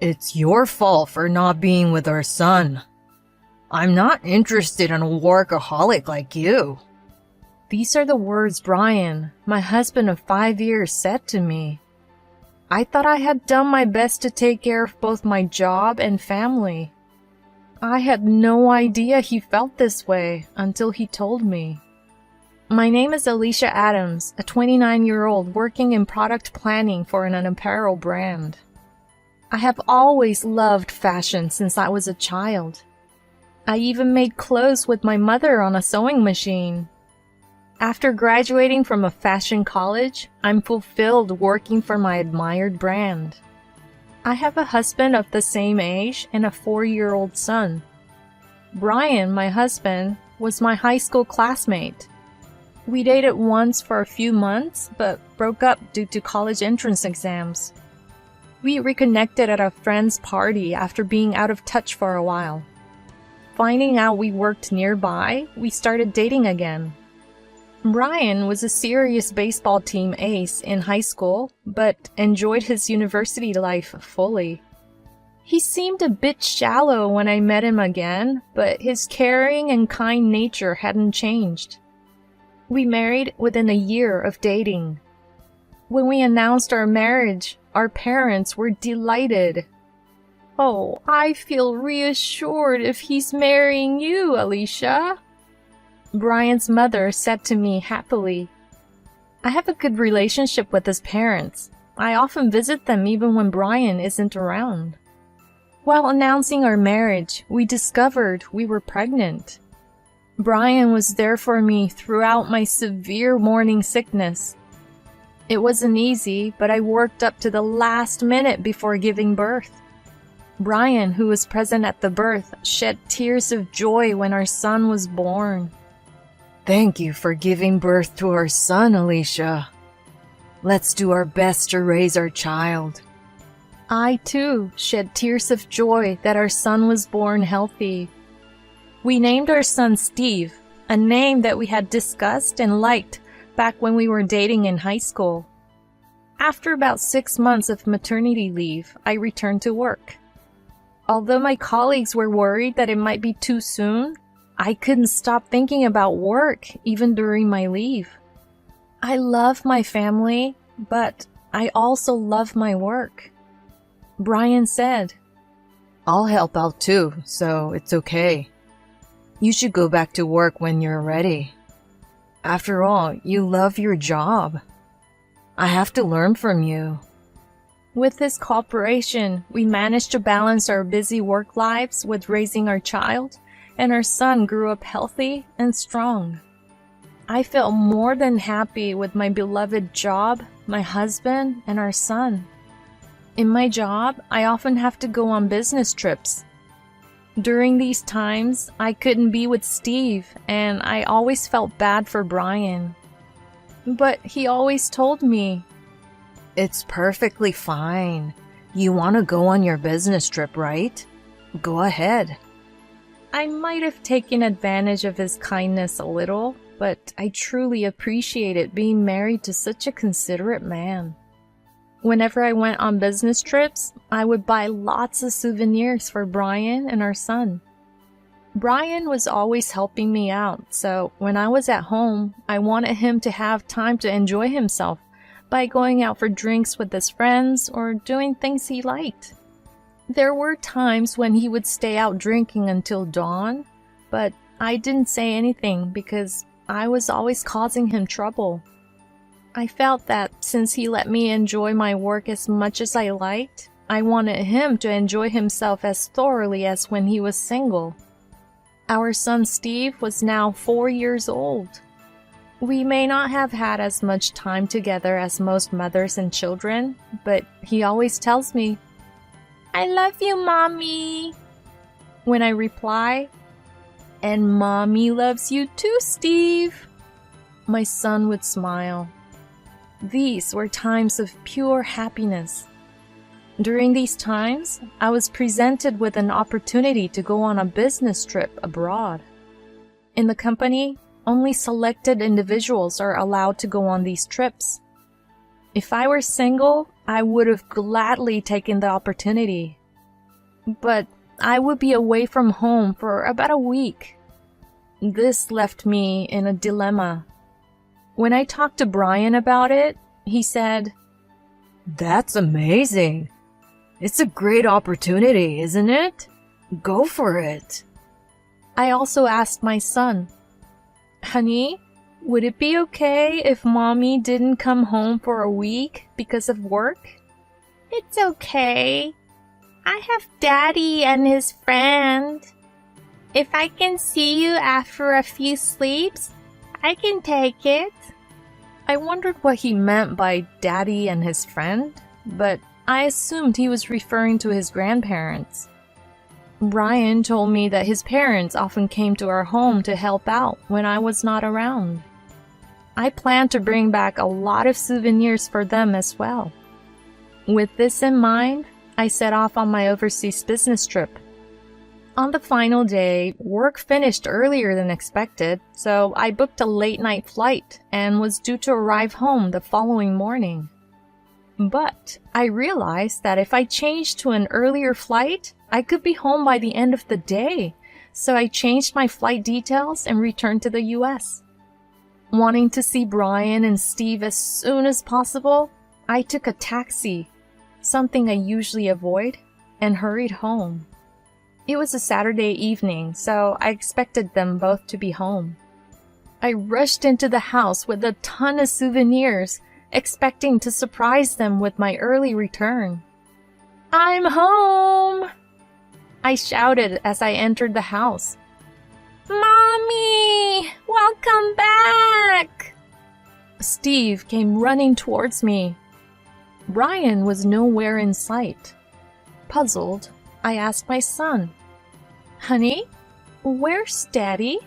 It's your fault for not being with our son. I'm not interested in a workaholic like you. These are the words Brian, my husband of 5 years, said to me. I thought I had done my best to take care of both my job and family. I had no idea he felt this way until he told me. My name is Alicia Adams, a 29-year-old working in product planning for an apparel brand. I have always loved fashion since I was a child. I even made clothes with my mother on a sewing machine. After graduating from a fashion college, I'm fulfilled working for my admired brand. I have a husband of the same age and a 4-year-old son. Brian, my husband, was my high school classmate. We dated once for a few months, but broke up due to college entrance exams. We reconnected at a friend's party after being out of touch for a while. Finding out we worked nearby, we started dating again. Brian was a serious baseball team ace in high school, but enjoyed his university life fully. He seemed a bit shallow when I met him again, but his caring and kind nature hadn't changed. We married within a year of dating. When we announced our marriage, our parents were delighted. Oh, I feel reassured if he's marrying you, Alicia, Brian's mother said to me happily. I have a good relationship with his parents. I often visit them even when Brian isn't around. While announcing our marriage, we discovered we were pregnant. Brian was there for me throughout my severe morning sickness. It wasn't easy, but I worked up to the last minute before giving birth. Brian, who was present at the birth, shed tears of joy when our son was born. Thank you for giving birth to our son, Alicia. Let's do our best to raise our child. I, too, shed tears of joy that our son was born healthy. We named our son Steve, a name that we had discussed and liked back when we were dating in high school. After about 6 months of maternity leave, I returned to work. Although my colleagues were worried that it might be too soon, I couldn't stop thinking about work even during my leave. I love my family, but I also love my work. Brian said, I'll help out too, so it's okay. You should go back to work when you're ready. After all, you love your job. I have to learn from you. With his cooperation, we managed to balance our busy work lives with raising our child, and our son grew up healthy and strong. I felt more than happy with my beloved job, my husband, and our son. In my job, I often have to go on business trips. During these times, I couldn't be with Steve, and I always felt bad for Brian. But he always told me, It's perfectly fine. You want to go on your business trip, right? Go ahead. I might have taken advantage of his kindness a little, but I truly appreciated being married to such a considerate man. Whenever I went on business trips, I would buy lots of souvenirs for Brian and our son. Brian was always helping me out, so when I was at home, I wanted him to have time to enjoy himself by going out for drinks with his friends or doing things he liked. There were times when he would stay out drinking until dawn, but I didn't say anything because I was always causing him trouble. I felt that since he let me enjoy my work as much as I liked, I wanted him to enjoy himself as thoroughly as when he was single. Our son Steve was now 4 years old. We may not have had as much time together as most mothers and children, but he always tells me, I love you, Mommy. When I reply, and Mommy loves you too, Steve, my son would smile. These were times of pure happiness. During these times, I was presented with an opportunity to go on a business trip abroad. In the company, only selected individuals are allowed to go on these trips. If I were single, I would have gladly taken the opportunity, but I would be away from home for about a week. This left me in a dilemma. When I talked to Brian about it, he said, That's amazing. It's a great opportunity, isn't it? Go for it. I also asked my son, Honey, would it be okay if Mommy didn't come home for a week because of work? It's okay. I have Daddy and his friend. If I can see you after a few sleeps, I can take it. I wondered what he meant by Daddy and his friend, but I assumed he was referring to his grandparents. Brian told me that his parents often came to our home to help out when I was not around. I planned to bring back a lot of souvenirs for them as well. With this in mind, I set off on my overseas business trip. On the final day, work finished earlier than expected, so I booked a late-night flight and was due to arrive home the following morning. But I realized that if I changed to an earlier flight, I could be home by the end of the day, so I changed my flight details and returned to the US. Wanting to see Brian and Steve as soon as possible, I took a taxi, something I usually avoid, and hurried home. It was a Saturday evening, so I expected them both to be home. I rushed into the house with a ton of souvenirs, expecting to surprise them with my early return. I'm home! I shouted as I entered the house. Mommy! Welcome back! Steve came running towards me. Brian was nowhere in sight. Puzzled, I asked my son, Honey, where's Daddy?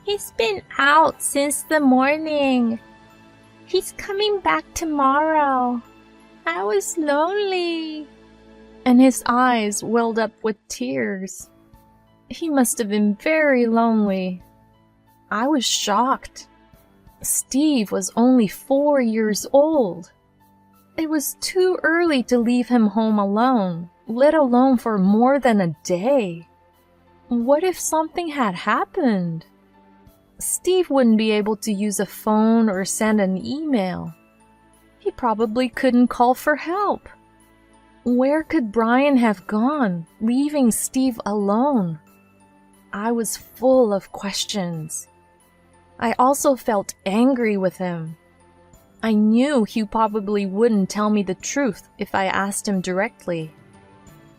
He's been out since the morning. He's coming back tomorrow. I was lonely. And his eyes welled up with tears. He must have been very lonely. I was shocked. Steve was only 4 years old. It was too early to leave him home alone, let alone for more than a day. What if something had happened? Steve wouldn't be able to use a phone or send an email. He probably couldn't call for help. Where could Brian have gone, leaving Steve alone? I was full of questions. I also felt angry with him. I knew he probably wouldn't tell me the truth if I asked him directly.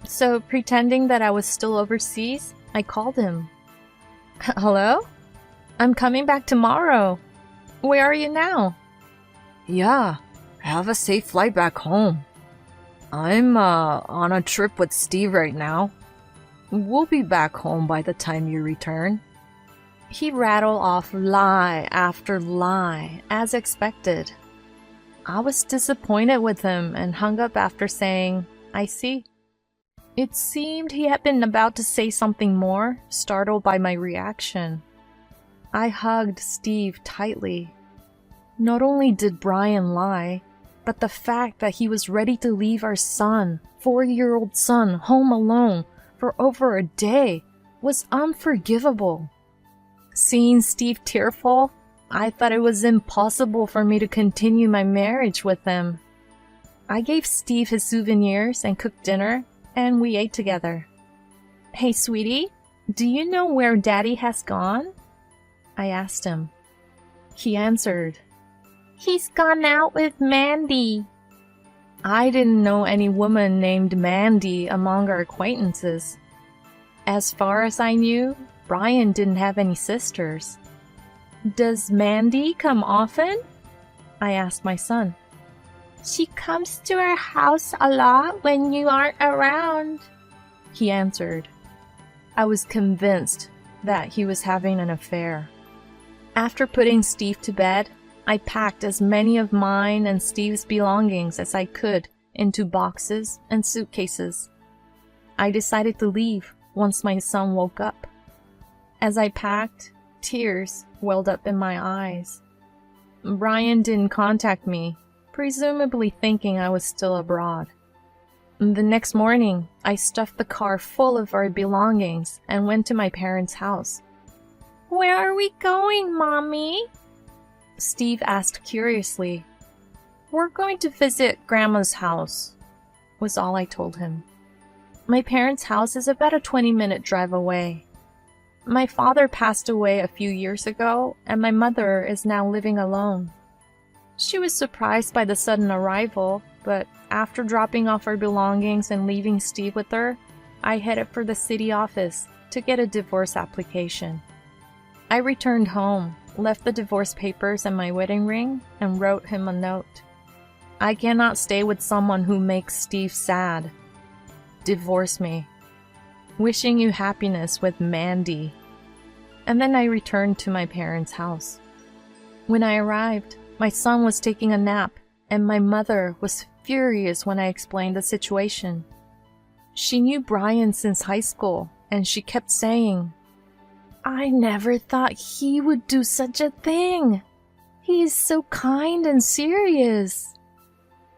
So, pretending that I was still overseas, I called him. Hello? I'm coming back tomorrow. Where are you now? Yeah, have a safe flight back home. I'm on a trip with Steve right now. We'll be back home by the time you return. He rattled off lie after lie, as expected. I was disappointed with him and hung up after saying, I see. It seemed he had been about to say something more, startled by my reaction. I hugged Steve tightly. Not only did Brian lie, but the fact that he was ready to leave our son, 4-year-old son, home alone for over a day was unforgivable. Seeing Steve tearful, I thought it was impossible for me to continue my marriage with him. I gave Steve his souvenirs and cooked dinner, and we ate together. Hey, sweetie, do you know where Daddy has gone? I asked him. He answered, He's gone out with Mandy. I didn't know any woman named Mandy among our acquaintances. As far as I knew, Brian didn't have any sisters. Does Mandy come often? I asked my son. She comes to our house a lot when you aren't around, he answered. I was convinced that he was having an affair. After putting Steve to bed, I packed as many of mine and Steve's belongings as I could into boxes and suitcases. I decided to leave once my son woke up. As I packed, tears welled up in my eyes. Brian didn't contact me, presumably thinking I was still abroad. The next morning, I stuffed the car full of our belongings and went to my parents' house. "Where are we going, Mommy?" Steve asked curiously. "We're going to visit Grandma's house," was all I told him. My parents' house is about a 20-minute drive away. My father passed away a few years ago, and my mother is now living alone. She was surprised by the sudden arrival, but after dropping off our belongings and leaving Steve with her, I headed for the city office to get a divorce application. I returned home, left the divorce papers and my wedding ring, and wrote him a note. "I cannot stay with someone who makes Steve sad. Divorce me. Wishing you happiness with Mandy." And then I returned to my parents' house. When I arrived, my son was taking a nap, and my mother was furious when I explained the situation. She knew Brian since high school, and she kept saying, "I never thought he would do such a thing. He is so kind and serious."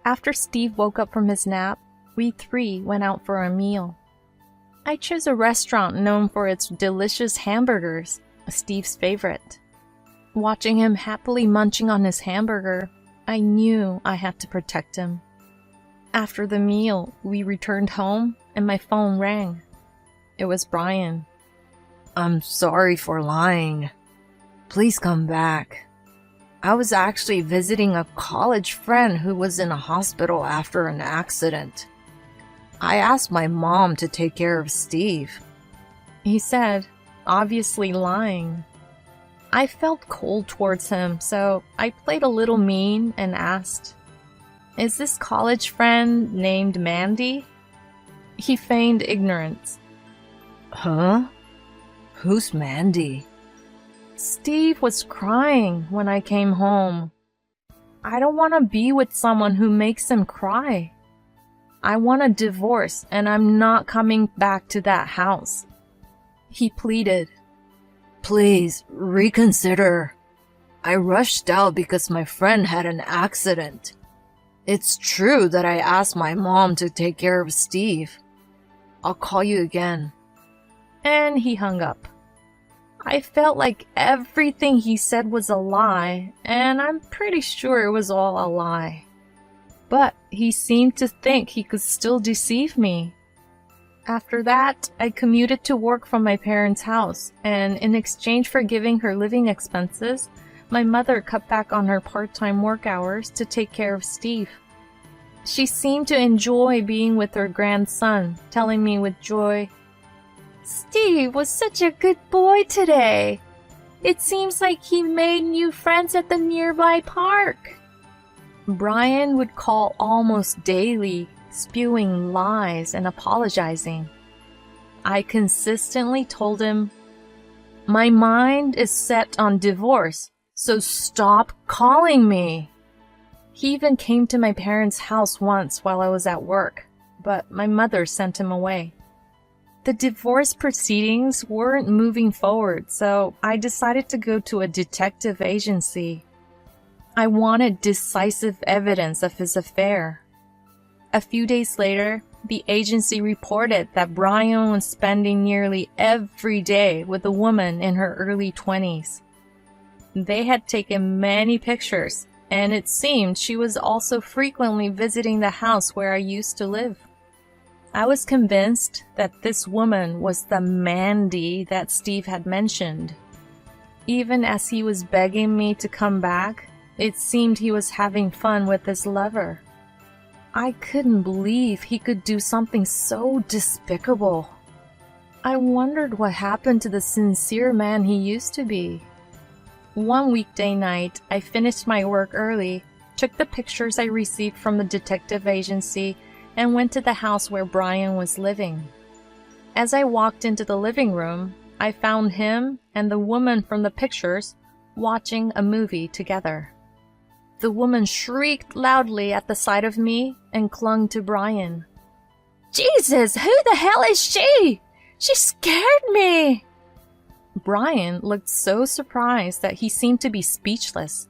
After Steve woke up from his nap, we three went out for a meal. I chose a restaurant known for its delicious hamburgers, Steve's favorite. Watching him happily munching on his hamburger, I knew I had to protect him. After the meal, we returned home and my phone rang. It was Brian. I'm sorry for lying. Please come back. I was actually visiting a college friend who was in a hospital after an accident. I asked my mom to take care of Steve, He said, obviously lying. I felt cold towards him, so I played a little mean and asked, "Is this college friend named Mandy?" He feigned ignorance. Huh? Who's Mandy? Steve was crying when I came home. I don't want to be with someone who makes him cry. I want a divorce, and I'm not coming back to that house. He pleaded. Please, reconsider. I rushed out because my friend had an accident. It's true that I asked my mom to take care of Steve. I'll call you again. And he hung up. I felt like everything he said was a lie, and I'm pretty sure it was all a lie. But he seemed to think he could still deceive me. After that, I commuted to work from my parents' house, and in exchange for giving her living expenses, my mother cut back on her part-time work hours to take care of Steve. She seemed to enjoy being with her grandson, telling me with joy, "Steve was such a good boy today. It seems like he made new friends at the nearby park." Brian would call almost daily, spewing lies and apologizing. I consistently told him, "My mind is set on divorce, so stop calling me." He even came to my parents' house once while I was at work, but my mother sent him away. The divorce proceedings weren't moving forward, so I decided to go to a detective agency. I wanted decisive evidence of his affair. A few days later, the agency reported that Brian was spending nearly every day with a woman in her early 20s. They had taken many pictures, and it seemed she was also frequently visiting the house where I used to live. I was convinced that this woman was the Mandy that Steve had mentioned. Even as he was begging me to come back, it seemed he was having fun with his lover. I couldn't believe he could do something so despicable. I wondered what happened to the sincere man he used to be. One weekday night, I finished my work early, took the pictures I received from the detective agency, and went to the house where Brian was living. As I walked into the living room, I found him and the woman from the pictures watching a movie together. The woman shrieked loudly at the sight of me and clung to Brian. "Jesus, who the hell is she? She scared me!" Brian looked so surprised that he seemed to be speechless.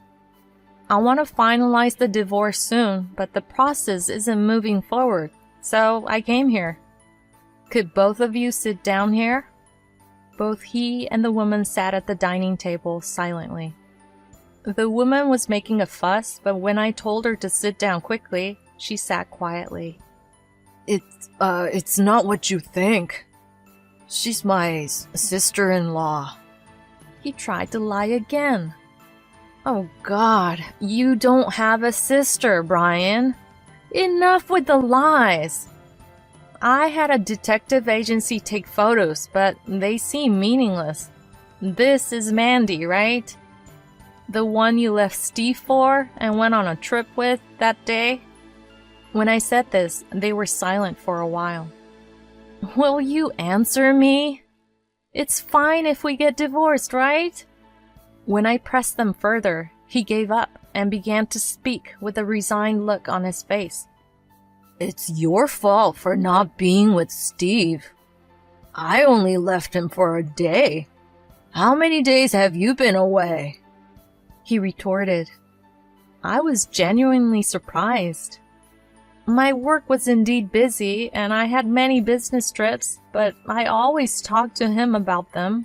"I want to finalize the divorce soon, but the process isn't moving forward," So I came here. Could both of you sit down here? Both he and the woman sat at the dining table silently. The woman was making a fuss, but when I told her to sit down quickly, she sat quietly. It's not what you think. She's my sister-in-law. He tried to lie again. Oh God, you don't have a sister, Brian. Enough with the lies. I had a detective agency take photos, but they seem meaningless. This is Mandy, right? The one you left Steve for and went on a trip with that day? When I said this, they were silent for a while. Will you answer me? It's fine if we get divorced, right? When I pressed them further, he gave up and began to speak with a resigned look on his face. It's your fault for not being with Steve. I only left him for a day. How many days have you been away? He retorted. I was genuinely surprised. My work was indeed busy, and I had many business trips, but I always talked to him about them.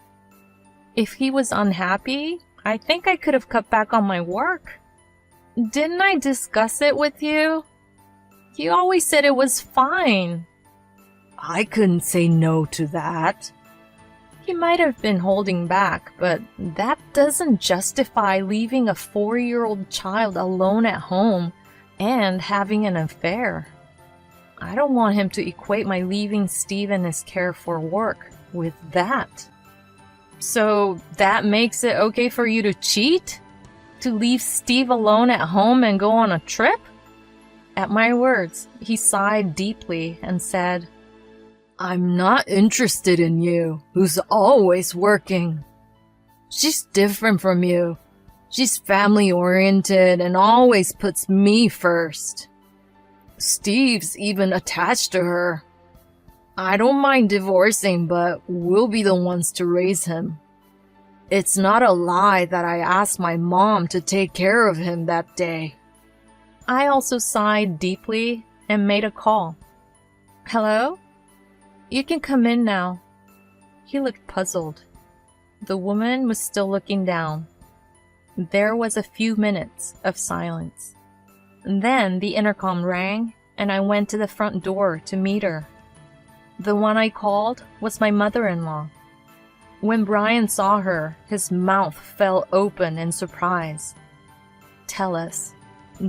If he was unhappy, I think I could have cut back on my work. Didn't I discuss it with you? You always said it was fine. I couldn't say no to that. He might have been holding back, but that doesn't justify leaving a 4-year-old child alone at home and having an affair. I don't want him to equate my leaving Steve and his care for work with that. So that makes it okay for you to cheat? To leave Steve alone at home and go on a trip? At my words, he sighed deeply and said, I'm not interested in you, who's always working. She's different from you. She's family-oriented and always puts me first. Steve's even attached to her. I don't mind divorcing, but we'll be the ones to raise him. It's not a lie that I asked my mom to take care of him that day. I also sighed deeply and made a call. Hello? You can come in now. He looked puzzled. The woman was still looking down. There was a few minutes of silence. Then the intercom rang, and I went to the front door to meet her. The one I called was my mother-in-law. When Brian saw her, his mouth fell open in surprise. Tell us,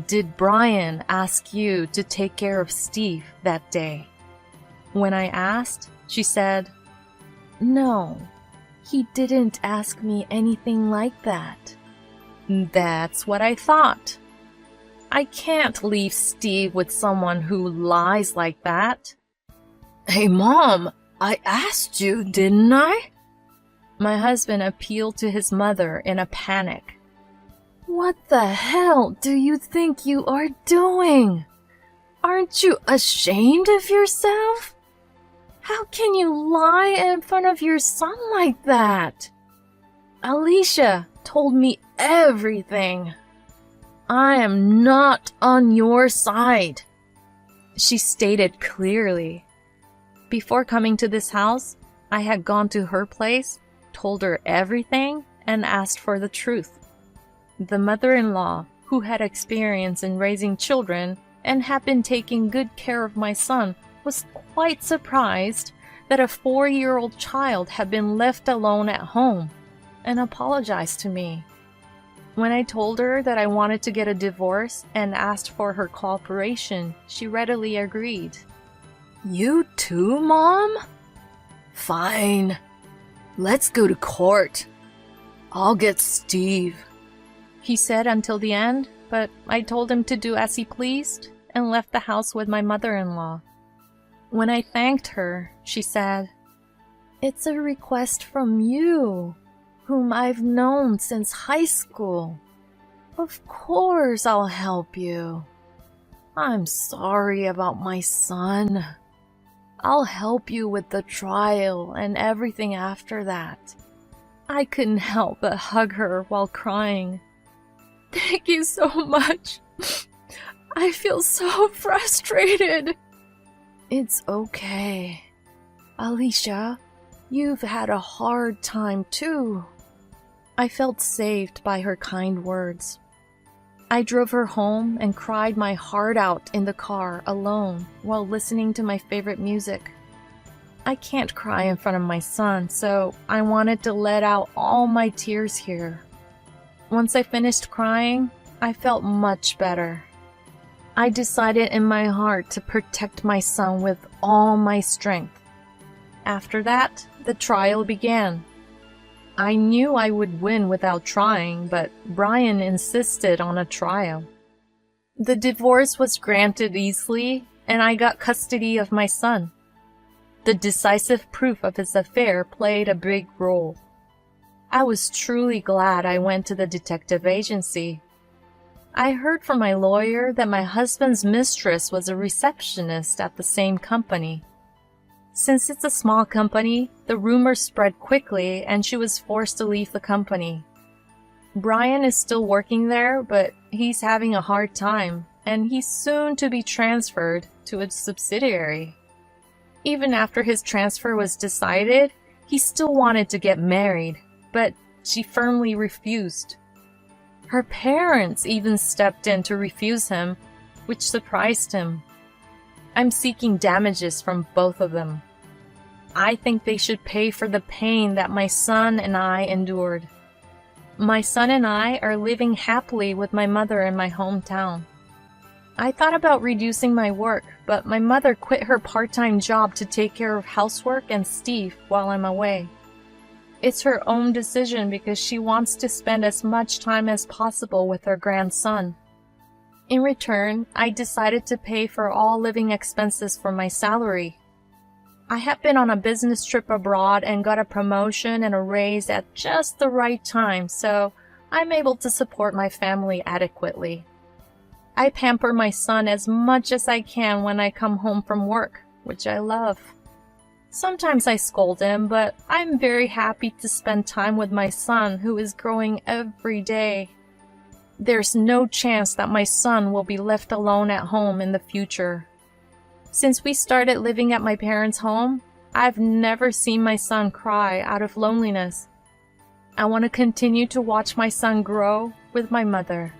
did Brian ask you to take care of Steve that day? When I asked, she said, No, he didn't ask me anything like that. That's what I thought. I can't leave Steve with someone who lies like that. Hey, Mom, I asked you, didn't I? My husband appealed to his mother in a panic. What the hell do you think you are doing? Aren't you ashamed of yourself? How can you lie in front of your son like that? Alicia told me everything. I am not on your side, she stated clearly. Before coming to this house, I had gone to her place, told her everything, and asked for the truth. The mother-in-law, who had experience in raising children and had been taking good care of my son, was quite surprised that a 4-year-old child had been left alone at home, and apologized to me. When I told her that I wanted to get a divorce and asked for her cooperation, she readily agreed. You too, Mom? Fine. Let's go to court. I'll get Steve. He said until the end, but I told him to do as he pleased and left the house with my mother-in-law. When I thanked her, she said, It's a request from you, whom I've known since high school. Of course I'll help you. I'm sorry about my son. I'll help you with the trial and everything after that. I couldn't help but hug her while crying. Thank you so much. I feel so frustrated. It's okay. Alicia, you've had a hard time too. I felt saved by her kind words. I drove her home and cried my heart out in the car alone while listening to my favorite music. I can't cry in front of my son, so I wanted to let out all my tears here. Once I finished crying, I felt much better. I decided in my heart to protect my son with all my strength. After that, the trial began. I knew I would win without trying, but Brian insisted on a trial. The divorce was granted easily, and I got custody of my son. The decisive proof of his affair played a big role. I was truly glad I went to the detective agency. I heard from my lawyer that my husband's mistress was a receptionist at the same company. Since it's a small company, the rumors spread quickly and she was forced to leave the company. Brian is still working there, but he's having a hard time, and he's soon to be transferred to a subsidiary. Even after his transfer was decided, he still wanted to get married, but she firmly refused. Her parents even stepped in to refuse him, which surprised him. I'm seeking damages from both of them. I think they should pay for the pain that my son and I endured. My son and I are living happily with my mother in my hometown. I thought about reducing my work, but my mother quit her part-time job to take care of housework and Steve while I'm away. It's her own decision because she wants to spend as much time as possible with her grandson. In return, I decided to pay for all living expenses from my salary. I have been on a business trip abroad and got a promotion and a raise at just the right time, so I'm able to support my family adequately. I pamper my son as much as I can when I come home from work, which I love. Sometimes I scold him, but I'm very happy to spend time with my son, who is growing every day. There's no chance that my son will be left alone at home in the future. Since we started living at my parents' home, I've never seen my son cry out of loneliness. I want to continue to watch my son grow with my mother.